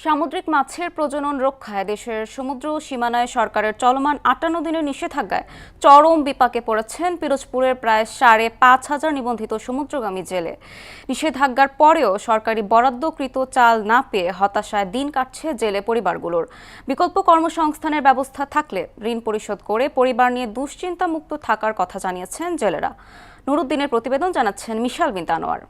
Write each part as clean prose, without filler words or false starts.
সামুদ্রিক মাছের প্রজনন রক্ষায় দেশের সমুদ্র সীমানায় সরকারের চলমান ৫৮ দিনের নিষেধাজ্ঞায় চরম বিপাকে পড়েছেন পিরোজপুরের প্রায় ৫,৫০০ নিবন্ধিত সমুদ্রগামী জেলে। নিষেধাজ্ঞার পরেও সরকারি বরাদ্দকৃত চাল না পেয়ে হতাশায় দিন কাটছে জেলে পরিবারগুলোর। বিকল্প কর্মসংস্থানের ব্যবস্থা থাকলে ঋণ পরিশোধ করে পরিবার নিয়ে দুশ্চিন্তামুক্ত থাকার কথা জানিয়েছেন জেলেরা। নুরুদ্দিনের প্রতিবেদন জানাচ্ছেন মিশাল বিনতে আনোয়ার।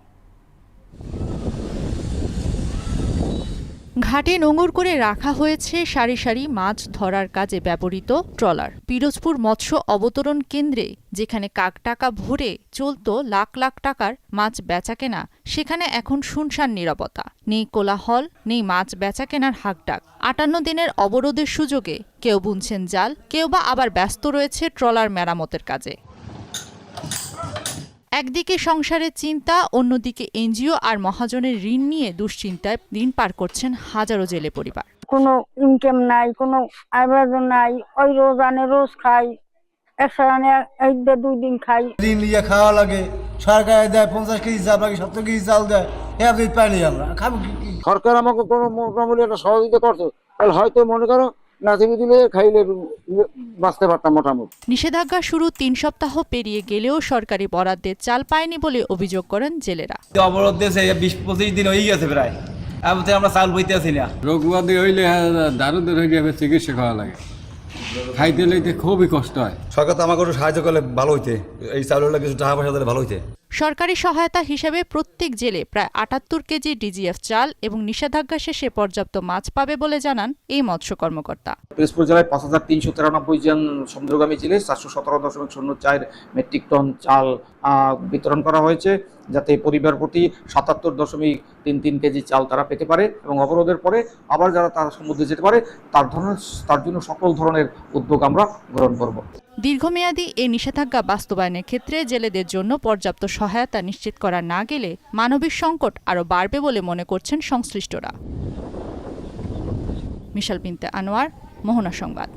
ঘাটে নোঙর করে রাখা হয়েছে সারি সারি মাছ ধরার কাজে ব্যবহৃত ট্রলার। পিরোজপুর মৎস্য অবতরণ কেন্দ্রে যেখানে টাকা ভরে চলত লাখ লাখ টাকার মাছ বেচাকেনা, সেখানে এখন শুনশান নীরবতা। নেই কোলাহল, নেই মাছ বেচাকেনার হাঁকডাক। ৫৮ দিনের অবরোধের সুযোগে কেউ বুনছেন জাল, কেউ বা আবার ব্যস্ত রয়েছে ট্রলার মেরামতের কাজে। একদিকে সংসারের চিন্তা, অন্যদিকে এনজিও আর মহাজনের ঋণ নিয়ে দুশ্চিন্তায় দিন পার করছেন হাজারো জেলে পরিবার। কোনো ইনকাম নাই, কোনো আয়োজন নাই, ওই রোজ আনে রোজ খাই, একশো আনে এক দুই দিন খাই। ঋণ নিয়ে খাওয়া লাগে, সরকার দেয় ৫০ কেজি চাল লাগে, 70 কেজি চাল দেয়, এভাবেই পাইনি আমরা খাবো কি। সরকার আমাকে কোনো মোটামুটি একটা সহযোগিতা করছে, তাহলে হয়তো মনে করো নাতিবি দিলে খাইলে বাঁচতে পারতাম মোটামুটি। নিষেধাজ্ঞা শুরু ৩ সপ্তাহ পেরিয়ে গেলেও সরকারি বরাদ্দের চাল পায়নি বলে অভিযোগ করেন জেলেরা। অবরোধ দিয়েছে ২০-২৫ দিন হয়ে গেছে প্রায়, আমরা চাল বইতে আছি না। রোগ ব্যাধি হইলে দারুদের হইলে চিকিৎসা খাওয়া লাগে, খাইতে লইতে খুবই কষ্ট হয়। সরকার তো আমাকে একটু সাহায্য করলে ভালো হইতে, এই চাউলের কিছু টাকা পয়সা দিলে ভালো হইতে। সরকারি সহায়তা হিসেবে প্রত্যেক জেলে প্রায় ৭৮ কেজি ডিজিএফ চাল এবং নিষেধাজ্ঞা শেষে পর্যাপ্ত মাছ পাবে বলে জানান এই মৎস্য কর্মকর্তা। পিরোজপুর জেলায় ৫,৩৯৩ জন সমুদ্রগামী জেলে ৪১৭.০৪ মেট্রিক টন চাল বিতরণ করা হয়েছে, যাতে পরিবার প্রতি ৭৭.৩৩ কেজি চাল তারা পেতে পারে এবং অবরোধের পরে আবার যারা তারা সমুদ্রে যেতে পারে তার জন্য সকল ধরনের উদ্যোগ আমরা গ্রহণ করব। দীর্ঘমেয়াদী এই নিষেধাজ্ঞা বাস্তবায়নের ক্ষেত্রে জেলেদের জন্য পর্যাপ্ত সহায়তা নিশ্চিত করা না গেলে মানবিক সংকট আরও বাড়বে বলে মনে করছেন সংশ্লিষ্টরা। মিশাল বিনতে আনোয়ার, মোহনা সংবাদ।